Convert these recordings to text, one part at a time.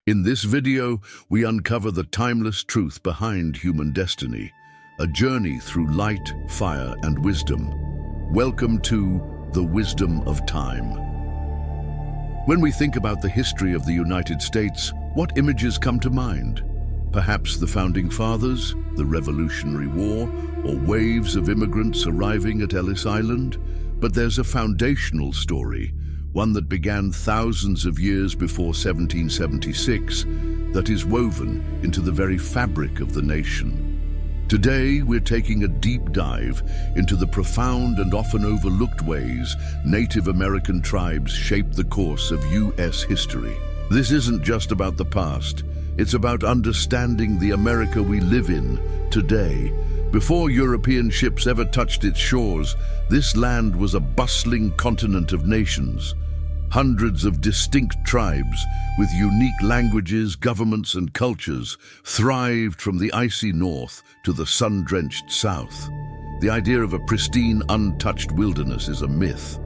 In this video, we uncover the timeless truth behind human destiny, a journey through light, fire, and wisdom. Welcome to the wisdom of time. When we think about the history of the United States, what images come to mind? Perhaps the Founding Fathers, the Revolutionary War, or waves of immigrants arriving at Ellis Island? But there's a foundational story, one that began thousands of years before 1776, that is woven into the very fabric of the nation. Today, we're taking a deep dive into the profound and often overlooked ways Native American tribes shaped the course of U.S. history. This isn't just about the past, it's about understanding the America we live in today. Before European ships ever touched its shores, this land was a bustling continent of nations. Hundreds of distinct tribes with unique languages, governments, and cultures thrived from the icy north to the sun-drenched south. The idea of a pristine, untouched wilderness is a myth.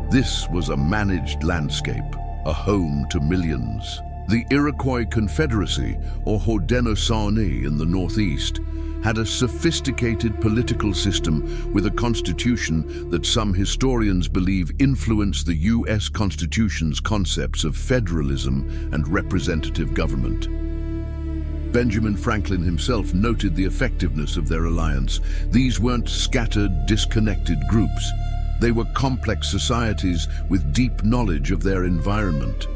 This was a managed landscape, a home to millions. The Iroquois Confederacy, or Haudenosaunee in the northeast, had a sophisticated political system with a constitution that some historians believe influenced the U.S. Constitution's concepts of federalism and representative government. Benjamin Franklin himself noted the effectiveness of their alliance. These weren't scattered, disconnected groups. They were complex societies with deep knowledge of their environment.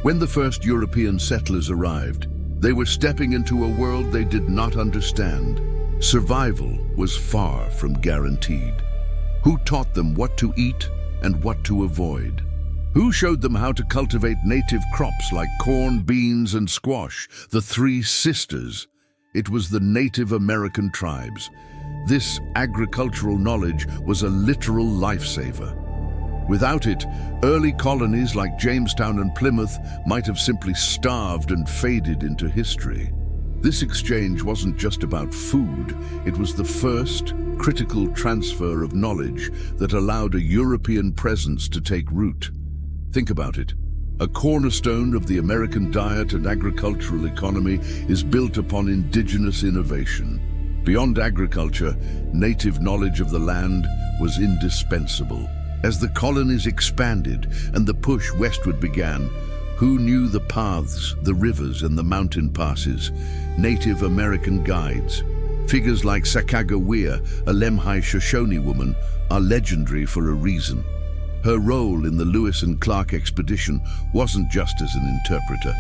When the first European settlers arrived, they were stepping into a world they did not understand. Survival was far from guaranteed. Who taught them what to eat and what to avoid? Who showed them how to cultivate native crops like corn, beans, and squash, the three sisters? It was the Native American tribes. This agricultural knowledge was a literal lifesaver. Without it, early colonies like Jamestown and Plymouth might have simply starved and faded into history. This exchange wasn't just about food, it was the first critical transfer of knowledge that allowed a European presence to take root. Think about it. A cornerstone of the American diet and agricultural economy is built upon indigenous innovation. Beyond agriculture, native knowledge of the land was indispensable. As the colonies expanded and the push westward began, who knew the paths, the rivers, and the mountain passes? Native American guides. Figures like Sacagawea, a Lemhi Shoshone woman, are legendary for a reason. Her role in the Lewis and Clark expedition wasn't just as an interpreter.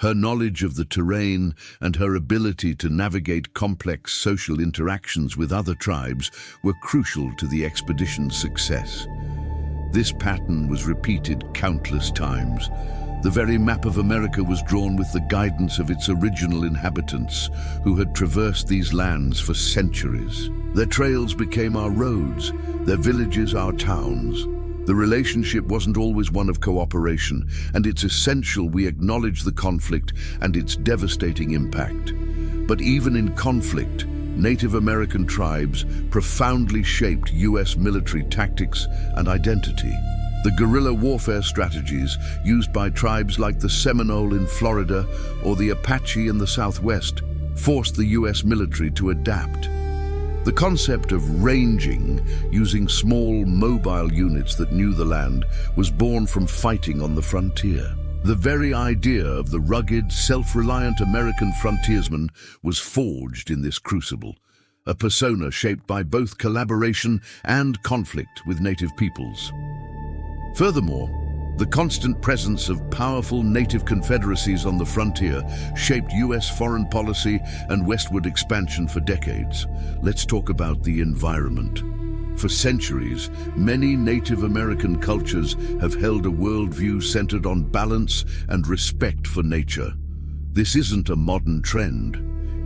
Her knowledge of the terrain and her ability to navigate complex social interactions with other tribes were crucial to the expedition's success. This pattern was repeated countless times. The very map of America was drawn with the guidance of its original inhabitants, who had traversed these lands for centuries. Their trails became our roads, their villages our towns. The relationship wasn't always one of cooperation, and it's essential we acknowledge the conflict and its devastating impact. But even in conflict, Native American tribes profoundly shaped U.S. military tactics and identity. The guerrilla warfare strategies used by tribes like the Seminole in Florida or the Apache in the Southwest forced the U.S. military to adapt. The concept of ranging, using small, mobile units that knew the land, was born from fighting on the frontier. The very idea of the rugged, self-reliant American frontiersman was forged in this crucible, a persona shaped by both collaboration and conflict with native peoples. Furthermore, the constant presence of powerful native confederacies on the frontier shaped U.S. foreign policy and westward expansion for decades. Let's talk about the environment. For centuries, many Native American cultures have held a worldview centered on balance and respect for nature. This isn't a modern trend,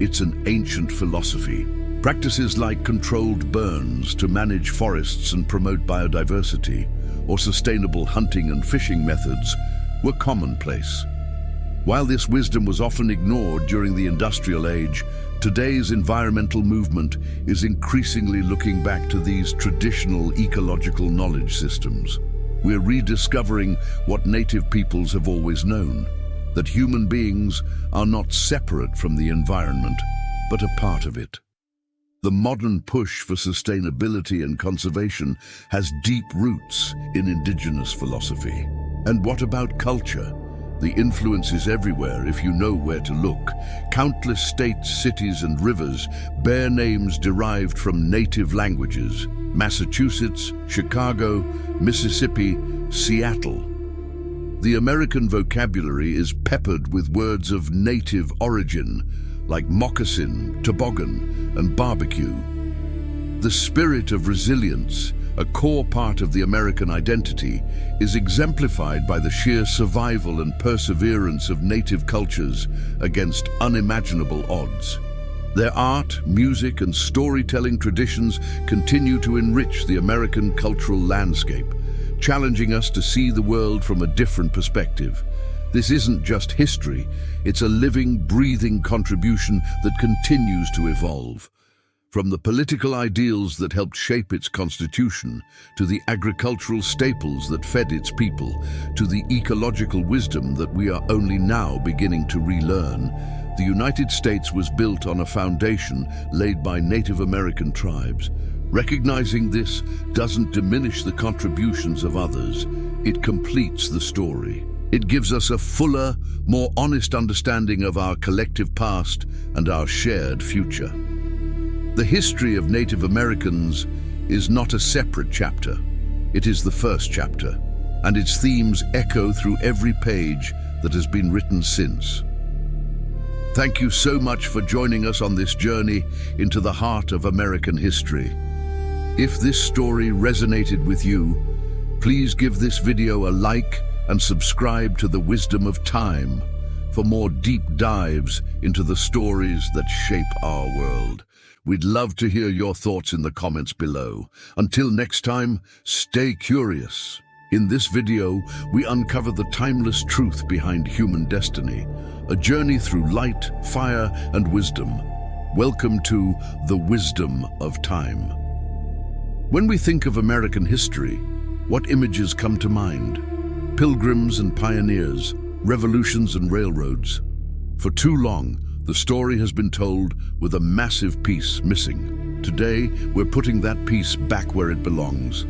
it's an ancient philosophy. Practices like controlled burns to manage forests and promote biodiversity, or sustainable hunting and fishing methods, were commonplace. While this wisdom was often ignored during the industrial age, today's environmental movement is increasingly looking back to these traditional ecological knowledge systems. We're rediscovering what native peoples have always known: that human beings are not separate from the environment, but a part of it. The modern push for sustainability and conservation has deep roots in indigenous philosophy. And what about culture? The influence is everywhere if you know where to look. Countless states, cities, and rivers bear names derived from native languages. Massachusetts, Chicago, Mississippi, Seattle. The American vocabulary is peppered with words of native origin, like moccasin, toboggan, and barbecue. The spirit of resilience, a core part of the American identity, is exemplified by the sheer survival and perseverance of native cultures against unimaginable odds. Their art, music, and storytelling traditions continue to enrich the American cultural landscape, challenging us to see the world from a different perspective. This isn't just history, it's a living, breathing contribution that continues to evolve. From the political ideals that helped shape its constitution, to the agricultural staples that fed its people, to the ecological wisdom that we are only now beginning to relearn, the United States was built on a foundation laid by Native American tribes. Recognizing this doesn't diminish the contributions of others, it completes the story. It gives us a fuller, more honest understanding of our collective past and our shared future. The history of Native Americans is not a separate chapter. It is the first chapter, and its themes echo through every page that has been written since. Thank you so much for joining us on this journey into the heart of American history. If this story resonated with you, please give this video a like and subscribe to The Wisdom of Time for more deep dives into the stories that shape our world. We'd love to hear your thoughts in the comments below. Until next time, stay curious. In this video, we uncover the timeless truth behind human destiny, a journey through light, fire, and wisdom. Welcome to The Wisdom of Time. When we think of American history, what images come to mind? Pilgrims and pioneers, revolutions and railroads. For too long, the story has been told with a massive piece missing. Today, we're putting that piece back where it belongs.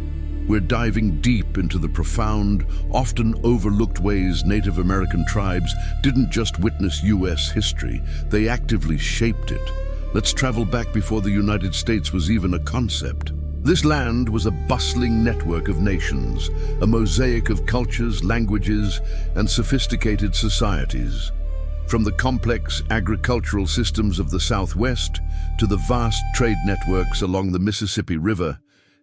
We're diving deep into the profound, often overlooked ways Native American tribes didn't just witness U.S. history, they actively shaped it. Let's travel back before the United States was even a concept. This land was a bustling network of nations, a mosaic of cultures, languages, and sophisticated societies. From the complex agricultural systems of the Southwest to the vast trade networks along the Mississippi River,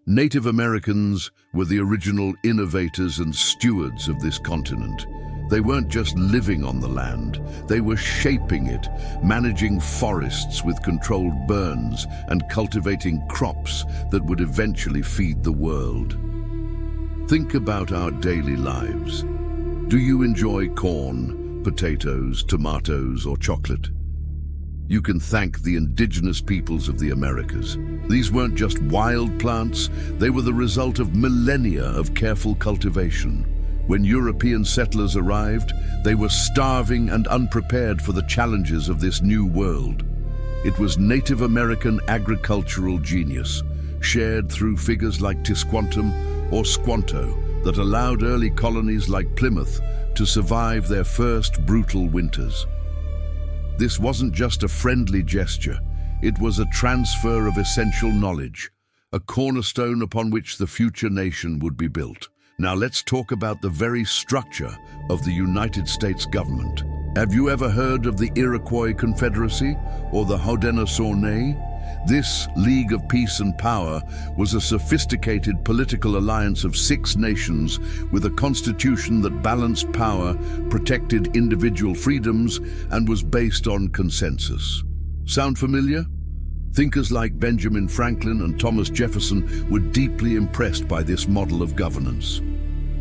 Native Americans were the original innovators and stewards of this continent. They weren't just living on the land, they were shaping it, managing forests with controlled burns and cultivating crops that would eventually feed the world. Think about our daily lives. Do you enjoy corn, potatoes, tomatoes, or chocolate? You can thank the indigenous peoples of the Americas. These weren't just wild plants, they were the result of millennia of careful cultivation. When European settlers arrived, they were starving and unprepared for the challenges of this new world. It was Native American agricultural genius, shared through figures like Tisquantum or Squanto, that allowed early colonies like Plymouth to survive their first brutal winters. This wasn't just a friendly gesture, it was a transfer of essential knowledge, a cornerstone upon which the future nation would be built. Now let's talk about the very structure of the United States government. Have you ever heard of the Iroquois Confederacy or the Haudenosaunee? This League of Peace and Power was a sophisticated political alliance of 6 nations with a constitution that balanced power, protected individual freedoms, and was based on consensus. Sound familiar? Thinkers like Benjamin Franklin and Thomas Jefferson were deeply impressed by this model of governance.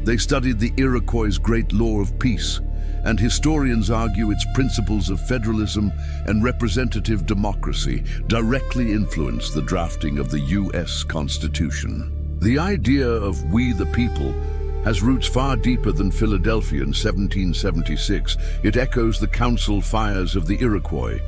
They studied the Iroquois' great law of peace, and historians argue its principles of federalism and representative democracy directly influenced the drafting of the U.S. Constitution. The idea of "we the people" has roots far deeper than Philadelphia in 1776. It echoes the council fires of the Iroquois.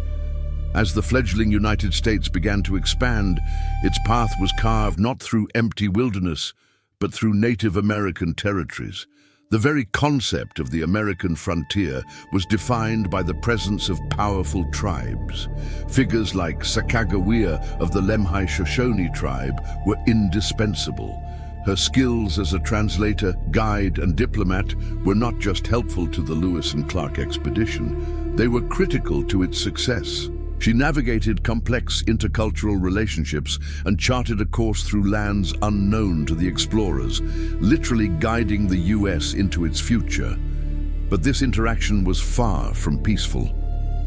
As the fledgling United States began to expand, its path was carved not through empty wilderness, but through Native American territories. The very concept of the American frontier was defined by the presence of powerful tribes. Figures like Sacagawea of the Lemhi Shoshone tribe were indispensable. Her skills as a translator, guide, and diplomat were not just helpful to the Lewis and Clark expedition, they were critical to its success. She navigated complex intercultural relationships and charted a course through lands unknown to the explorers, literally guiding the US into its future. But this interaction was far from peaceful.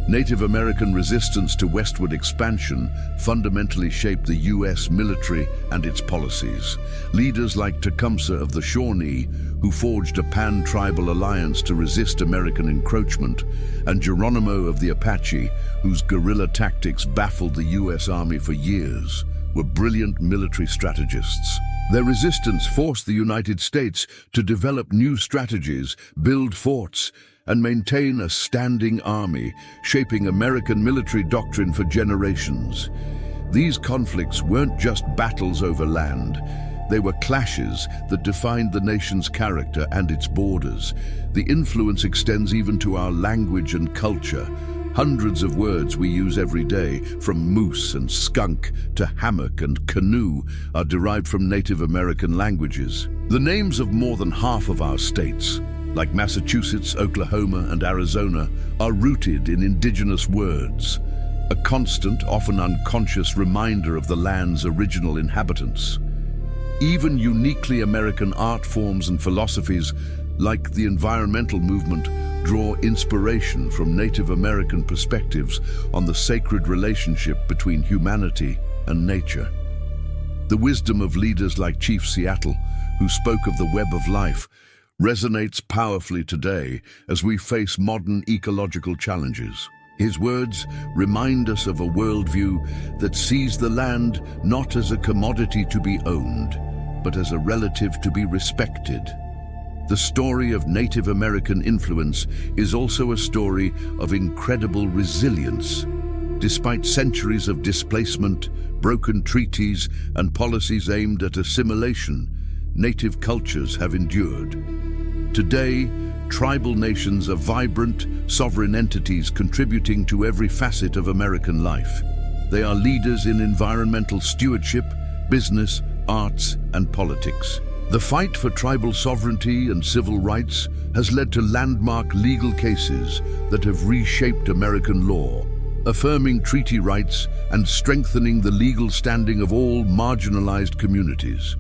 Native American resistance to westward expansion fundamentally shaped the US military and its policies. Leaders like Tecumseh of the Shawnee, who forged a pan-tribal alliance to resist American encroachment, and Geronimo of the Apache, whose guerrilla tactics baffled the US Army for years, were brilliant military strategists. Their resistance forced the United States to develop new strategies, build forts, and maintain a standing army, shaping American military doctrine for generations. These conflicts weren't just battles over land. They were clashes that defined the nation's character and its borders. The influence extends even to our language and culture. Hundreds of words we use every day, from moose and skunk to hammock and canoe, are derived from Native American languages. The names of more than half of our states, like Massachusetts, Oklahoma, and Arizona, are rooted in indigenous words, a constant, often unconscious reminder of the land's original inhabitants. Even uniquely American art forms and philosophies, like the environmental movement, draw inspiration from Native American perspectives on the sacred relationship between humanity and nature. The wisdom of leaders like Chief Seattle, who spoke of the web of life, resonates powerfully today as we face modern ecological challenges. His words remind us of a worldview that sees the land not as a commodity to be owned, but as a relative to be respected. The story of Native American influence is also a story of incredible resilience. Despite centuries of displacement, broken treaties, and policies aimed at assimilation, Native cultures have endured. Today, tribal nations are vibrant, sovereign entities contributing to every facet of American life. They are leaders in environmental stewardship, business, arts, and politics. The fight for tribal sovereignty and civil rights has led to landmark legal cases that have reshaped American law, affirming treaty rights and strengthening the legal standing of all marginalized communities.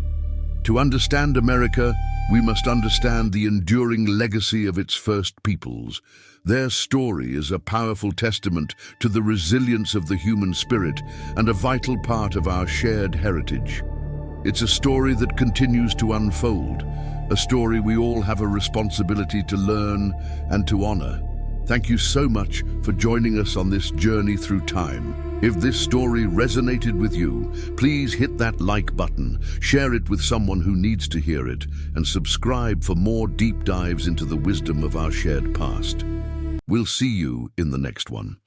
To understand America, we must understand the enduring legacy of its first peoples. Their story is a powerful testament to the resilience of the human spirit and a vital part of our shared heritage. It's a story that continues to unfold, a story we all have a responsibility to learn and to honor. Thank you so much for joining us on this journey through time. If this story resonated with you, please hit that like button, share it with someone who needs to hear it, and subscribe for more deep dives into the wisdom of our shared past. We'll see you in the next one.